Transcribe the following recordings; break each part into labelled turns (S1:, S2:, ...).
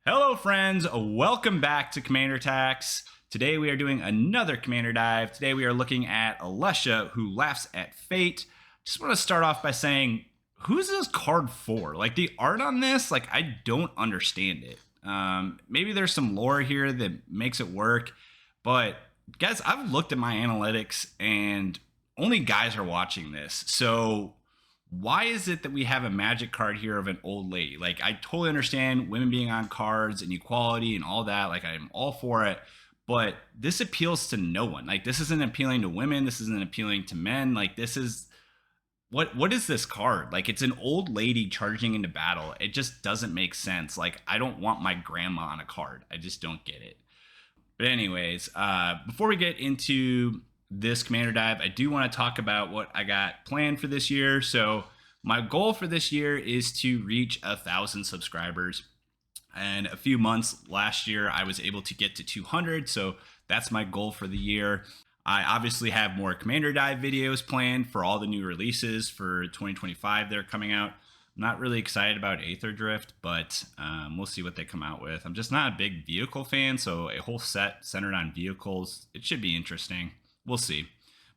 S1: Hello friends, welcome back to Commander Attacks. Today we are doing another Commander Dive. Today we are looking at Alesha, who laughs at fate. Just want to start off by saying, who's this card for? Like, the art on this, like, I don't understand it. Maybe there's some lore here that makes it work, but guys, I've looked at my analytics and only guys are watching this. So why is it that we have a magic card here of an old lady? Like, I totally understand women being on cards and equality and all that. Like, I'm all for it. But this appeals to no one. Like, this isn't appealing to women. This isn't appealing to men. Like, this is what is this card? Like, it's an old lady charging into battle. It just doesn't make sense. Like, I don't want my grandma on a card. I just don't get it. But anyways, before we get into this Commander Dive, I do want to talk about what I got planned for this year. So my goal for this year is to reach 1,000 subscribers. And a few months last year, I was able to get to 200. So that's my goal for the year. I obviously have more Commander Dive videos planned for all the new releases for 2025 that are coming out. I'm not really excited about Aether Drift, but we'll see what they come out with. I'm just not a big vehicle fan, so a whole set centered on vehicles, it should be interesting. We'll see.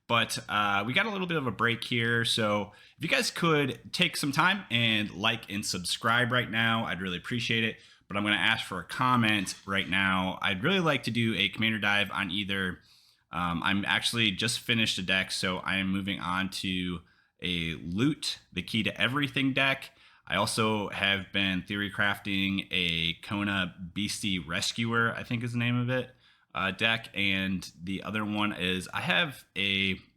S1: But we got a little bit of a break here, so if you guys could take some time and like and subscribe right now, I'd really appreciate it. But I'm going to ask for a comment right now. I'd really like to do a Commander Dive on either. I'm actually just finished a deck, so I am moving on to a Loot, the Key to Everything deck. I also have been theory crafting a Kona Beastie Rescuer, I think is the name of it, deck. And the other one is I have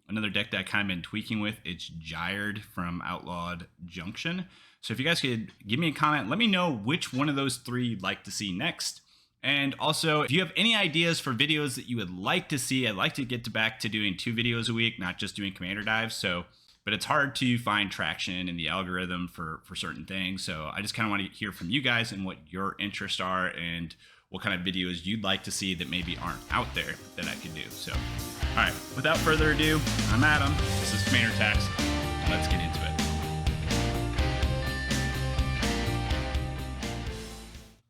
S1: another deck that I kind of been tweaking with. It's Gyred from Outlawed Junction. So if you guys could give me a comment, let me know which one of those three you'd like to see next. And also, if you have any ideas for videos that you would like to see, I'd like to get back to doing 2 videos a week, not just doing Commander Dives. But it's hard to find traction in the algorithm for certain things. So I just kind of want to hear from you guys and what your interests are and what kind of videos you'd like to see that maybe aren't out there that I could do. So, all right, without further ado, I'm Adam. This is Commander Attacks. Let's get into it.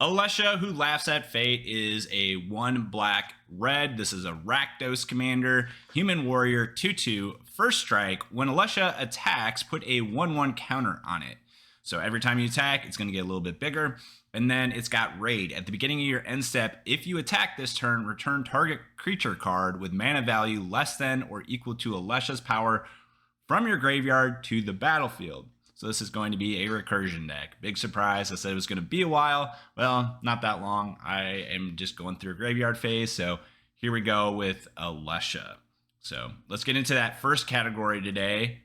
S1: Alesha, who laughs at fate, is a 1 black red. This is a Rakdos commander, human warrior, 2/2. First strike, when Alesha attacks, put a 1/1 counter on it. So every time you attack, it's going to get a little bit bigger. And then it's got raid. At the beginning of your end step, if you attack this turn, return target creature card with mana value less than or equal to Alesha's power from your graveyard to the battlefield. So this is going to be a recursion deck. Big surprise. I said it was going to be a while. Well, not that long. I am just going through a graveyard phase. So here we go with Alesha. So let's get into that first category today.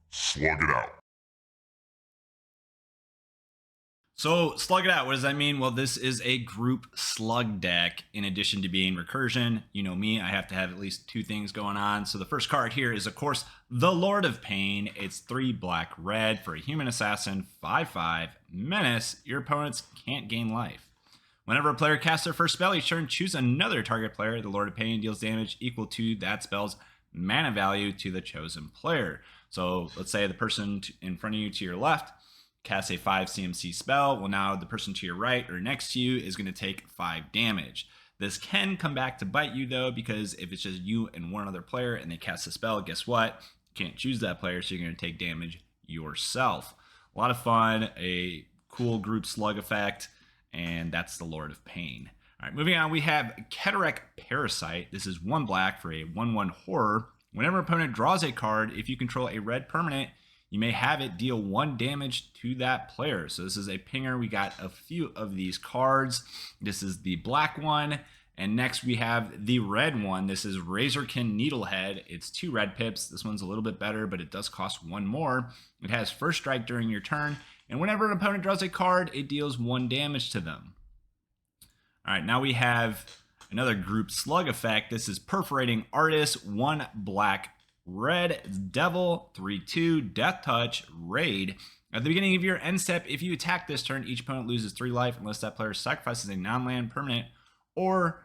S2: Slug It Out.
S1: So Slug It Out, what does that mean? Well, this is a group slug deck in addition to being recursion. You know me, I have to have at least 2 things going on. So the first card here is, of course, the Lord of Pain. It's 3 black red for a human assassin, 5/5 menace. Your opponents can't gain life. Whenever a player casts their first spell each turn, choose another target player. The Lord of Pain deals damage equal to that spell's mana value to the chosen player. So let's say the person in front of you to your left casts a 5 CMC spell. Well, now the person to your right or next to you is going to take 5 damage. This can come back to bite you, though, because if it's just you and one other player and they cast a spell, guess what? You can't choose that player, so you're going to take damage yourself. A lot of fun, a cool group slug effect, and that's the Lord of Pain. All right, moving on, we have Keterek Parasite. This is 1 black for a 1/1 horror. Whenever an opponent draws a card, if you control a red permanent, you may have it deal 1 damage to that player. So this is a pinger. We got a few of these cards. This is the black one. And next we have the red one. This is Razorkin Needlehead. It's 2 red pips. This one's a little bit better, but it does cost 1 more. It has first strike during your turn. And whenever an opponent draws a card, it deals 1 damage to them. All right, now we have another group slug effect. This is Perforating Artist, 1 black red devil, 3/2 death touch raid. At the beginning of your end step, if you attack this turn, each opponent loses 3 life unless that player sacrifices a non-land permanent or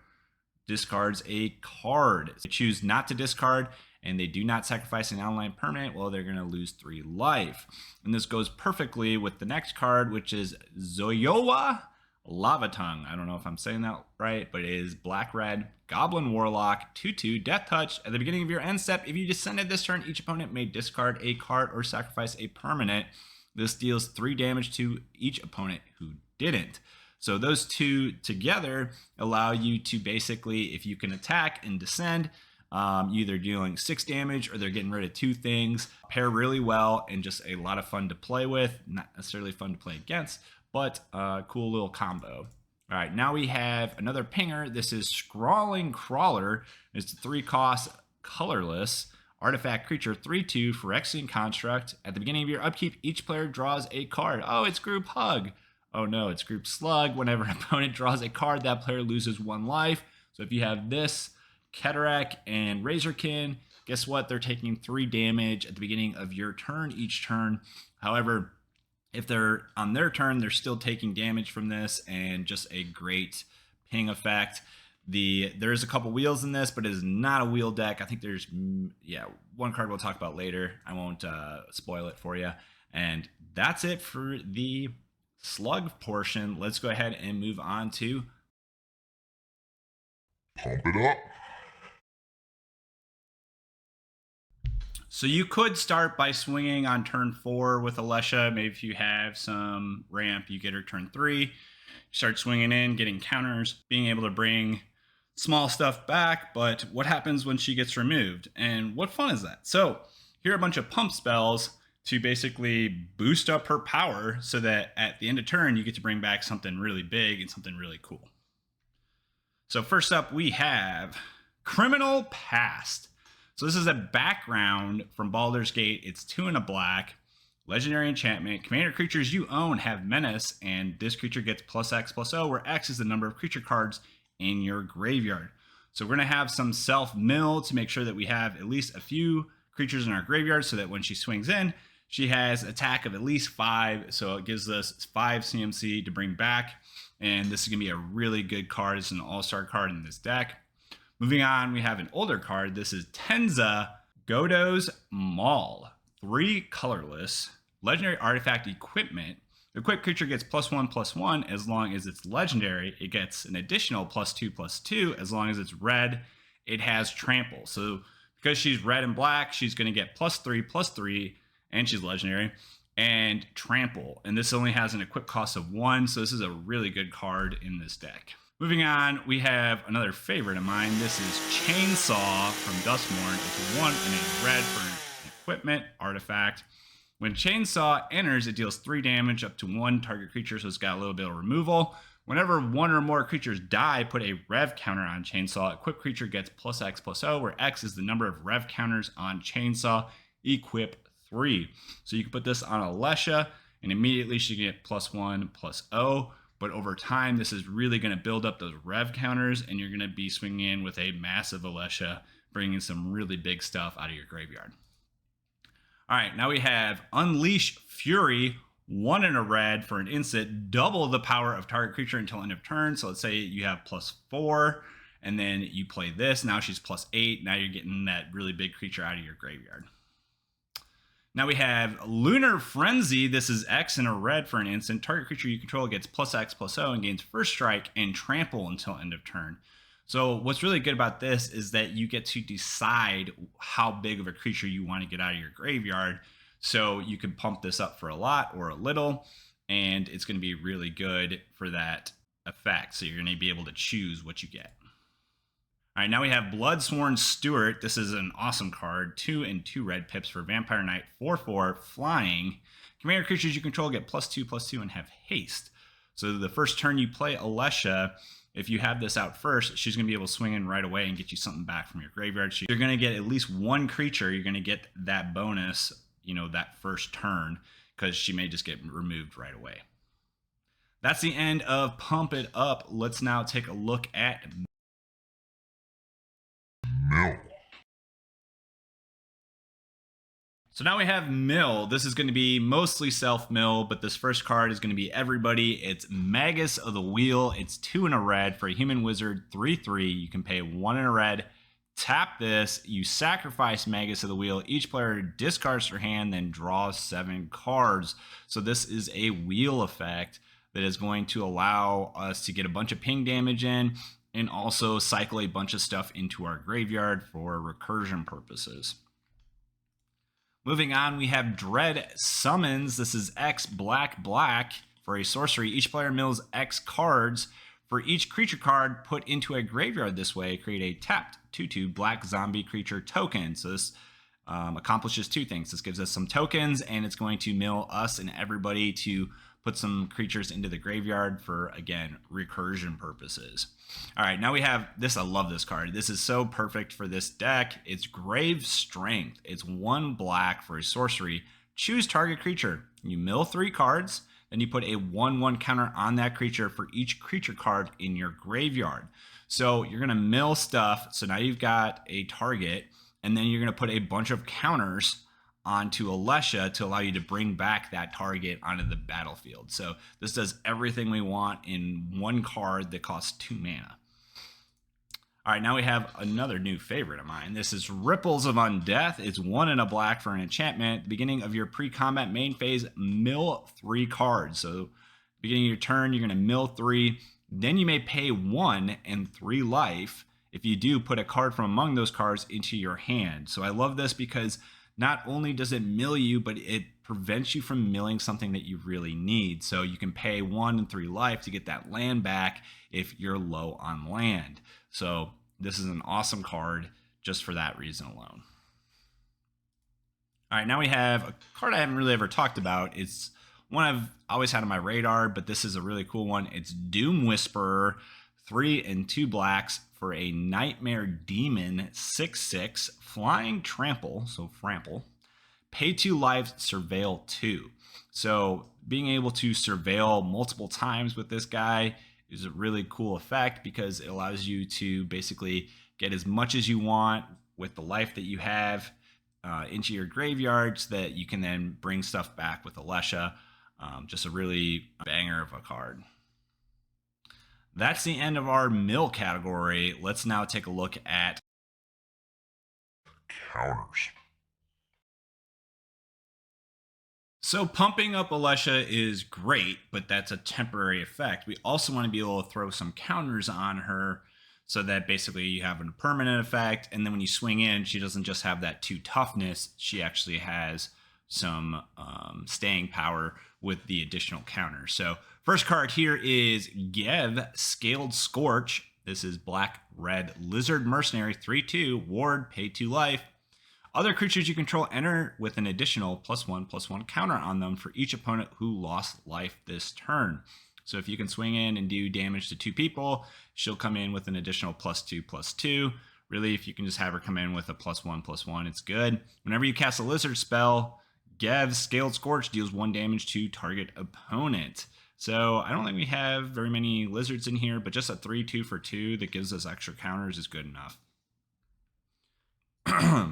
S1: discards a card. So choose not to discard, and they do not sacrifice an online permanent, well, they're going to lose 3 life. And this goes perfectly with the next card, which is Zoyowa Lava Tongue. I don't know if I'm saying that right, but it is black-red, Goblin Warlock, 2/2, Death Touch. At the beginning of your end step, if you descended this turn, each opponent may discard a card or sacrifice a permanent. This deals 3 damage to each opponent who didn't. So those two together allow you to basically, if you can attack and descend, either dealing 6 damage or they're getting rid of 2 things, pair really well and just a lot of fun to play with. Not necessarily fun to play against, but a cool little combo. All right, now we have another pinger. This is Scrawling Crawler. It's a 3-cost colorless artifact creature, 3/2 Phyrexian Construct. At the beginning of your upkeep, each player draws a card. Oh, it's Group Hug. Oh no, it's Group Slug. Whenever an opponent draws a card, that player loses 1 life. So if you have this, Cataract and Razorkin, guess what? They're taking 3 damage at the beginning of your turn each turn. However, if they're on their turn, they're still taking damage from this, and just a great ping effect. There's a couple wheels in this, but it is not a wheel deck. I think there's, one card we'll talk about later. I won't spoil it for you. And that's it for the slug portion. Let's go ahead and move on to
S2: Pump It Up.
S1: So you could start by swinging on turn 4 with Alesha. Maybe if you have some ramp, you get her turn 3. Start swinging in, getting counters, being able to bring small stuff back. But what happens when she gets removed? And what fun is that? So here are a bunch of pump spells to basically boost up her power so that at the end of turn, you get to bring back something really big and something really cool. So first up, we have Criminal Past. So this is a background from Baldur's Gate. It's 2 and a black. Legendary enchantment. Commander creatures you own have menace, and this creature gets +X/+O, where X is the number of creature cards in your graveyard. So we're going to have some self-mill to make sure that we have at least a few creatures in our graveyard so that when she swings in, she has attack of at least 5. So it gives us 5 CMC to bring back. And this is going to be a really good card. It's an all-star card in this deck. Moving on, we have an older card. This is Tenza Godo's Maul. 3 colorless. Legendary artifact equipment. The equipped creature gets +1/+1 as long as it's legendary. It gets an additional +2/+2 as long as it's red. It has trample. So because she's red and black, she's going to get +3/+3, and she's legendary, and trample. And this only has an equip cost of 1, so this is a really good card in this deck. Moving on, we have another favorite of mine. This is Chainsaw from Duskmourn. It's 1 and a red for an equipment artifact. When Chainsaw enters, it deals 3 damage up to 1 target creature, so it's got a little bit of removal. Whenever 1 or more creatures die, put a rev counter on Chainsaw. Equipped creature gets +X/+O, where X is the number of rev counters on Chainsaw. Equip 3. So you can put this on Alesha, and immediately she can get +1/+O. But over time, this is really going to build up those rev counters, and you're going to be swinging in with a massive Alesha, bringing some really big stuff out of your graveyard. All right, now we have Unleash Fury, 1 and a red for an instant, double the power of target creature until end of turn. So let's say you have +4, and then you play this. Now she's +8. Now you're getting that really big creature out of your graveyard. Now we have Lunar Frenzy. This is X and a red for an instant. Target creature you control gets +X/+O and gains first strike and trample until end of turn. So what's really good about this is that you get to decide how big of a creature you want to get out of your graveyard. So you can pump this up for a lot or a little, and it's going to be really good for that effect. So you're going to be able to choose what you get. All right, now we have Bloodsworn Steward. This is an awesome card. 2 and 2 red pips for Vampire Knight. 4/4 flying. Commander creatures you control get +2/+2 and have haste. So the first turn you play Alesha, if you have this out first, she's going to be able to swing in right away and get you something back from your graveyard. So you're going to get at least 1 creature. You're going to get that bonus, that first turn, because she may just get removed right away. That's the end of Pump It Up. Let's now take a look at
S2: Mill.
S1: So now we have Mill. This is going to be mostly self-mill, but this first card is going to be everybody. It's Magus of the Wheel. It's 2 and a red for a human wizard, 3/3. You can pay 1 and a red, Tap this, you sacrifice Magus of the Wheel. Each player discards their hand, then draws 7 cards. So this is a wheel effect that is going to allow us to get a bunch of ping damage in and also cycle a bunch of stuff into our graveyard for recursion purposes. Moving on, we have Dread Summons. This is X black black for a sorcery. Each player mills X cards. For each creature card put into a graveyard this way, create a tapped 2/2 black zombie creature token. So this accomplishes 2 things. This gives us some tokens, and it's going to mill us and everybody to put some creatures into the graveyard for, again, recursion purposes. All right, now we have this. I love this card. This is so perfect for this deck. It's Grave Strength. It's 1 black for a sorcery. Choose target creature. You mill 3 cards, then you put a 1/1 counter on that creature for each creature card in your graveyard. So you're going to mill stuff. So now you've got a target, and then you're going to put a bunch of counters onto Alesha to allow you to bring back that target onto the battlefield. So this does everything we want in 1 card that costs 2 mana. All right, now we have another new favorite of mine. This is Ripples of Undeath. It's 1 and a black for an enchantment. At the beginning of your pre-combat main phase, mill 3 cards. So beginning of your turn, you're going to mill 3. Then you may pay 1 and 3 life. If you do, put a card from among those cards into your hand. So I love this because not only does it mill you, but it prevents you from milling something that you really need. So you can pay 1 and 3 life to get that land back if you're low on land. So this is an awesome card just for that reason alone. All right, now we have a card I haven't really ever talked about. It's one I've always had on my radar, but this is a really cool one. It's Doom Whisperer, 3 and 2 blacks for a Nightmare Demon, 6/6, flying trample, so frample. Pay 2 life, surveil 2. So being able to surveil multiple times with this guy is a really cool effect because it allows you to basically get as much as you want with the life that you have into your graveyard so that you can then bring stuff back with Alesha. Just a really banger of a card. That's the end of our mill category. Let's now take a look at
S2: counters.
S1: So pumping up Alesha is great, but that's a temporary effect. We also want to be able to throw some counters on her so that basically you have a permanent effect. And then when you swing in, she doesn't just have that 2 toughness. She actually has some staying power with the additional counter. So first card here is Gev, Scaled Scorch. This is black-red Lizard Mercenary, 3/2, ward, pay 2 life. Other creatures you control enter with an additional +1/+1 counter on them for each opponent who lost life this turn. So if you can swing in and do damage to 2 people, she'll come in with an additional +2/+2. Really, if you can just have her come in with a +1/+1, it's good. Whenever you cast a lizard spell, Gev's Scaled Scorch deals 1 damage to target opponent. So I don't think we have very many lizards in here, but just a 3/2 for 2 that gives us extra counters is good enough.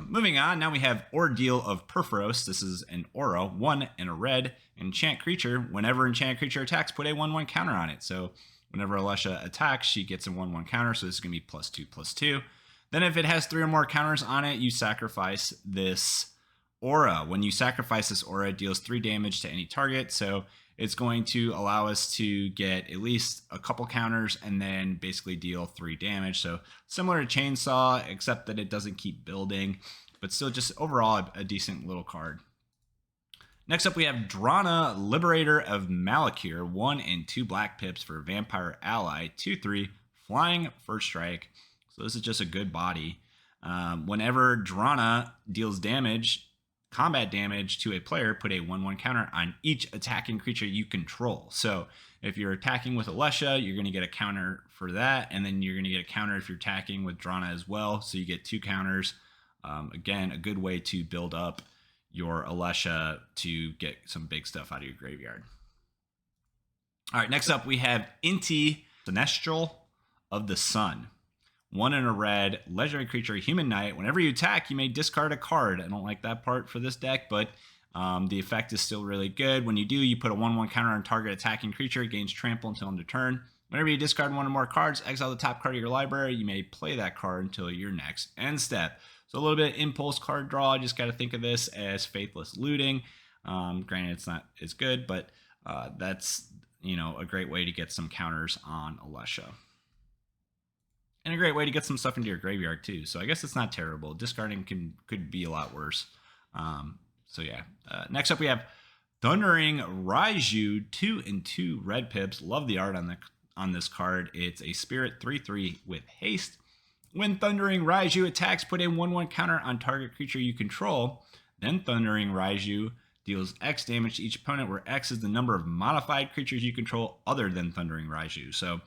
S1: Moving on, now we have Ordeal of Perforos. This is an aura, 1 and a red enchant creature. Whenever enchant creature attacks, put a 1/1 counter on it. So whenever Alesha attacks, she gets a 1/1 counter. So this is going to be +2/+2. Then if it has 3 or more counters on it, you sacrifice this aura. When you sacrifice this aura, it deals 3 damage to any target. So it's going to allow us to get at least a couple counters and then basically deal 3 damage. So similar to Chainsaw, except that it doesn't keep building, but still just overall a decent little card. Next up, we have Drana, Liberator of Malakir, 1 and 2 black pips for Vampire Ally, 2/3, flying, first strike. So this is just a good body. Whenever Drana deals damage, combat damage to a player, put a 1/1 counter on each attacking creature you control. So if you're attacking with Alesha, you're going to get a counter for that, and then you're going to get a counter if you're attacking with Drana as well. So you get 2 counters. Again, a good way to build up your Alesha to get some big stuff out of your graveyard. All right, next up we have Inti, Sinestral of the Sun. 1 and a red, legendary creature, human knight. Whenever you attack, you may discard a card. I don't like that part for this deck, but the effect is still really good. When you do, you put a 1/1 counter on target attacking creature. It gains trample until end of turn. Whenever you discard one or more cards, exile the top card of your library. You may play that card until your next end step. So a little bit of impulse card draw. Just got to think of this as faithless looting. Granted, it's not as good, but that's a great way to get some counters on Alesha. And a great way to get some stuff into your graveyard too. So I guess it's not terrible. Discarding could be a lot worse. So yeah. Next up we have Thundering Raiju, 2/2 red pips. Love the art on this card. It's a spirit 3/3 with haste. When Thundering Raiju attacks, put a 1/1 counter on target creature you control. Then Thundering Raiju deals X damage to each opponent, where X is the number of modified creatures you control other than Thundering Raiju. So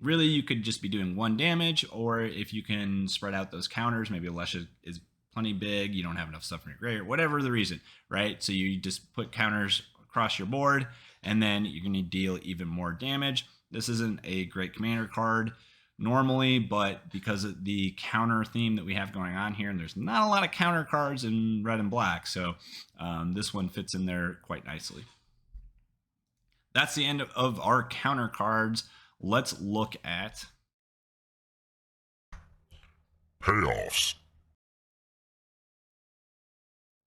S1: really, you could just be doing 1 damage, or if you can spread out those counters, maybe Alesha is plenty big, you don't have enough stuff in your graveyard, whatever the reason, right? So you just put counters across your board, and then you're going to deal even more damage. This isn't a great commander card normally, but because of the counter theme that we have going on here, and there's not a lot of counter cards in red and black, so this one fits in there quite nicely. That's the end of our counter cards. Let's look at
S2: Payoffs.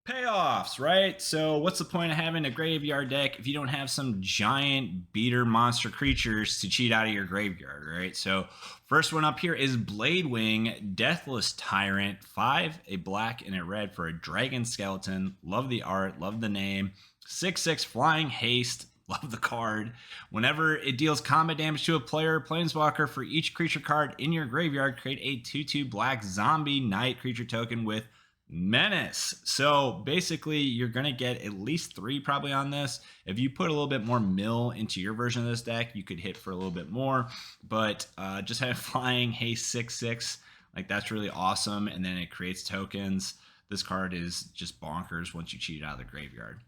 S1: Payoffs, right? So what's the point of having a graveyard deck if you don't have some giant beater monster creatures to cheat out of your graveyard, right? So first one up here is Bladewing, Deathless Tyrant, 5, a black and a red for a dragon skeleton. Love the art, love the name. 6/6 flying haste. Love the card. Whenever it deals combat damage to a player or planeswalker, for each creature card in your graveyard, create a 2/2 black zombie knight creature token with menace. So basically, you're going to get at least 3 probably on this. If you put a little bit more mill into your version of this deck, you could hit for a little bit more. But just have flying haste 6/6. Like, that's really awesome. And then it creates tokens. This card is just bonkers once you cheat it out of the graveyard.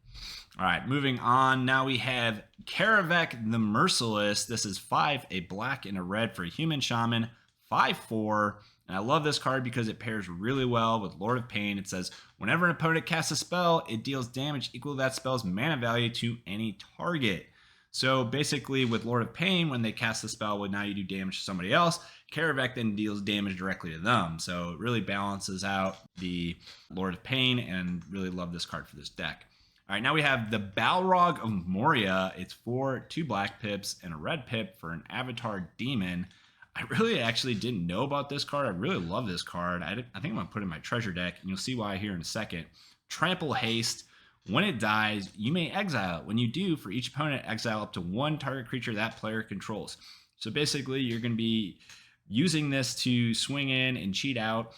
S1: All right, moving on. Now we have Karavek the Merciless. This is 5, a black and a red for a human shaman, 5/4. And I love this card because it pairs really well with Lord of Pain. It says, whenever an opponent casts a spell, it deals damage equal to that spell's mana value to any target. So basically with Lord of Pain, when they cast the spell, well, now you do damage to somebody else. Karavek then deals damage directly to them. So it really balances out the Lord of Pain, and really love this card for this deck. All right, now we have the Balrog of Moria. It's 4, 2 black pips, and a red pip for an Avatar Demon. I really actually didn't know about this card. I really love this card. I think I'm going to put it in my treasure deck, and you'll see why here in a second. Trample Haste. When it dies, you may exile it. When you do, for each opponent, exile up to 1 target creature that player controls. So basically, you're going to be using this to swing in and cheat out.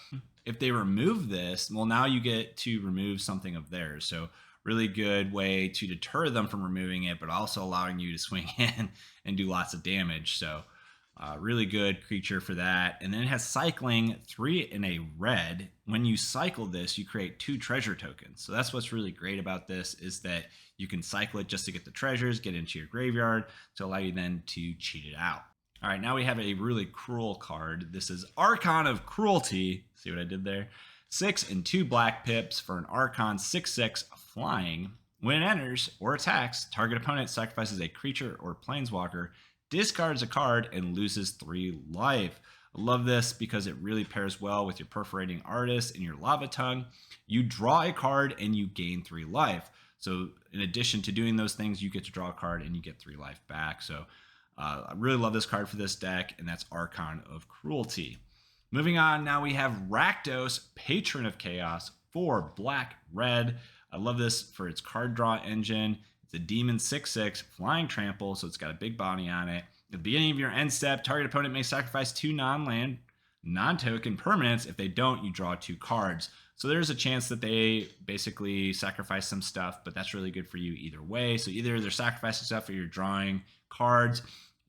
S1: If they remove this, well, now you get to remove something of theirs. So really good way to deter them from removing it, but also allowing you to swing in and do lots of damage. So really good creature for that. And then it has cycling, 3 in a red. When you cycle this, you create 2 treasure tokens. So that's what's really great about this, is that you can cycle it just to get the treasures, get into your graveyard, to allow you then to cheat it out. All right, now we have a really cruel card. This is Archon of Cruelty. See what I did there? 6 and 2 black pips for an Archon 6/6 flying. When it enters or attacks, target opponent sacrifices a creature or planeswalker, discards a card, and loses 3 life. I love this because it really pairs well with your Perforating Artist and your Lava Tongue. You draw a card and you gain 3 life. So in addition to doing those things, you get to draw a card and you get 3 life back. So I really love this card for this deck, and that's Archon of Cruelty. Moving on, now we have Rakdos, Patron of Chaos, 4 black, red. I love this for its card draw engine. It's a demon 6/6, flying trample, so it's got a big body on it. At the beginning of your end step, target opponent may sacrifice 2 non-land, non-token permanents. If they don't, you draw 2 cards. So there's a chance that they basically sacrifice some stuff, but that's really good for you either way. So either they're sacrificing stuff or you're drawing cards.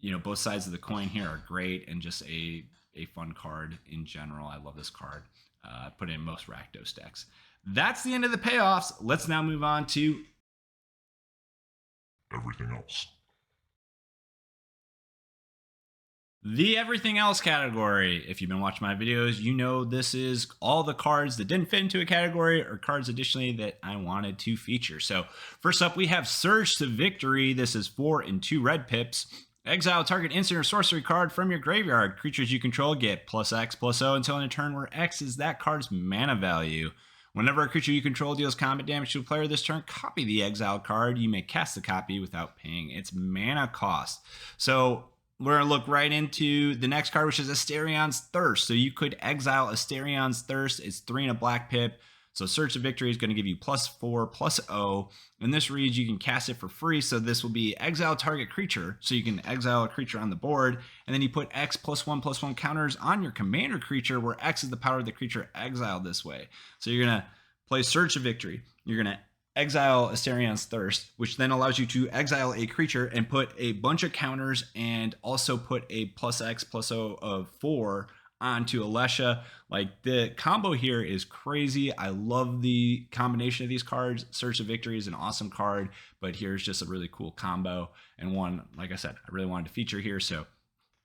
S1: You know, both sides of the coin here are great, and just a fun card in general. I love this card. Put it in most Rakdos decks. That's the end of the payoffs. Let's now move on to
S2: Everything else.
S1: the everything else category. If you've been watching my videos, you know this is all the cards that didn't fit into a category, or cards additionally that I wanted to feature. So first up, we have Surge to Victory. This is 4 and 2 red pips. Exile target instant or sorcery card from your graveyard. Creatures you control get +X/+O until in a turn where X is that card's mana value. Whenever a creature you control deals combat damage to a player this turn, copy the exiled card. You may cast the copy without paying its mana cost. So we're going to look right into the next card, which is Astarion's Thirst. So you could exile Astarion's Thirst. It's 3 and a black pip. So Search of Victory is going to give you +4/+O. And this reads you can cast it for free. So this will be exile target creature. So you can exile a creature on the board. And then you put X +1/+1 counters on your commander creature, where X is the power of the creature exiled this way. So you're going to play Search of Victory. You're going to exile Astarion's Thirst, which then allows you to exile a creature and put a bunch of counters and also put a +X/+O of 4 onto Alesha. Like, the combo here is crazy. I love the combination of these cards. Search of Victory is an awesome card, but here's just a really cool combo, and one, like I said, I really wanted to feature here. So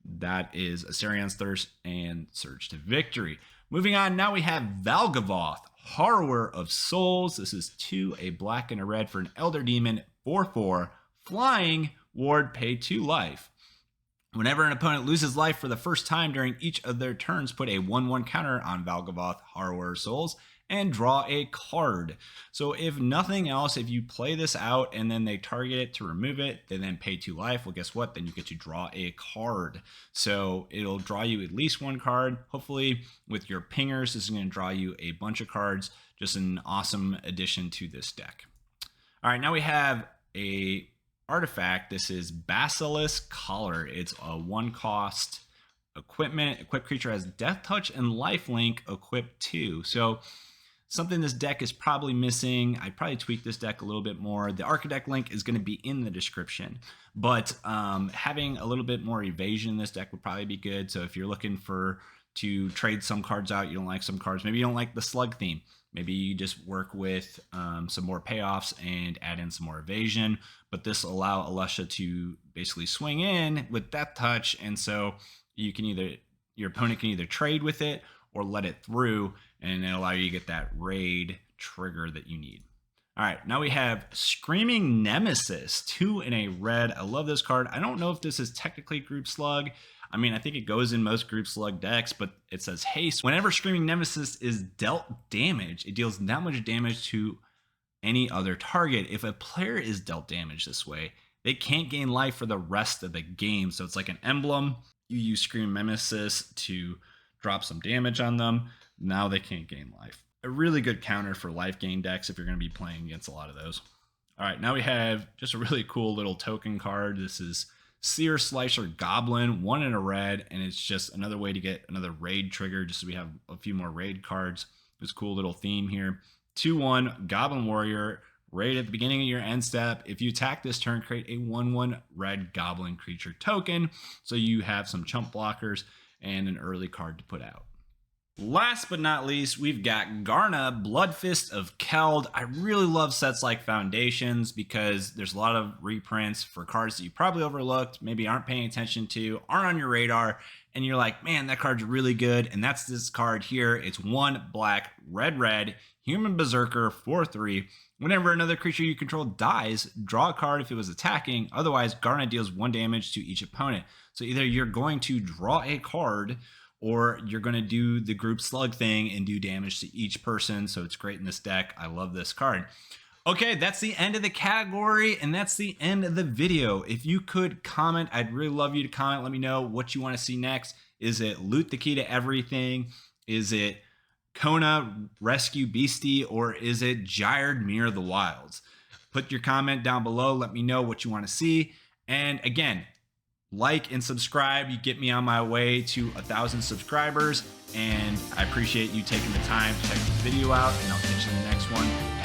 S1: that is Astarion's Thirst and Search to Victory. Moving on, now we have Valgavoth, Harrower of Souls. This is 2, a black and a red for an Elder Demon, 4/4, flying, ward, pay 2 life. Whenever an opponent loses life for the first time during each of their turns, put a 1/1 counter on Valgavoth, Harrower of Souls, and draw a card. So if nothing else, if you play this out and then they target it to remove it, they then pay 2 life. Well, guess what? Then you get to draw a card. So it'll draw you at least 1 card. Hopefully with your pingers, this is going to draw you a bunch of cards. Just an awesome addition to this deck. All right, now we have a artifact. This is Basilisk Collar. It's a 1-cost equipment. Equipped creature has Death Touch and Lifelink, equipped 2. So something this deck is probably missing. I'd probably tweak this deck a little bit more. The Architect link is going to be in the description, but having a little bit more evasion in this deck would probably be good. So if you're looking to trade some cards out, you don't like some cards, maybe you don't like the slug theme, maybe you just work with some more payoffs and add in some more evasion, but this will allow Alesha to basically swing in with Death Touch, and so you can your opponent can either trade with it or let it through, and it'll allow you to get that raid trigger that you need. All right, now we have Screaming Nemesis, 2 in a red. I love this card. I don't know if this is technically Group Slug. I mean, I think it goes in most Group Slug decks, but it says haste. Whenever Screaming Nemesis is dealt damage, it deals that much damage to any other target. If a player is dealt damage this way, they can't gain life for the rest of the game. So it's like an emblem. You use Screaming Nemesis to drop some damage on them. Now they can't gain life. A really good counter for life gain decks if you're going to be playing against a lot of those. All right, now we have just a really cool little token card. This is Seer Slicer Goblin, 1 in a red, and it's just another way to get another raid trigger, just so we have a few more raid cards. This cool little theme here. 2/1 Goblin Warrior, raid at the beginning of your end step. If you attack this turn, create a 1/1 red goblin creature token, so you have some chump blockers and an early card to put out. Last but not least, we've got Garna, Bloodfist of Keld. I really love sets like Foundations because there's a lot of reprints for cards that you probably overlooked, maybe aren't paying attention to, aren't on your radar, and you're like, man, that card's really good. And that's this card here. It's 1 black, red, Human Berserker, 4/3. Whenever another creature you control dies, draw a card if it was attacking. Otherwise, Garna deals 1 damage to each opponent. So either you're going to draw a card, or you're going to do the group slug thing and do damage to each person. So it's great in this deck. I love this card. Okay, that's the end of the category, and that's the end of the video. If you could comment, I'd really love you to comment. Let me know what you want to see next. Is it Loot the Key to Everything? Is it Kona Rescue Beastie? Or is it Gyred Mirror of the Wilds? Put your comment down below. Let me know what you want to see. And again, like and subscribe. You get me on my way to 1,000 subscribers, and I appreciate you taking the time to check this video out, and I'll catch you in the next one.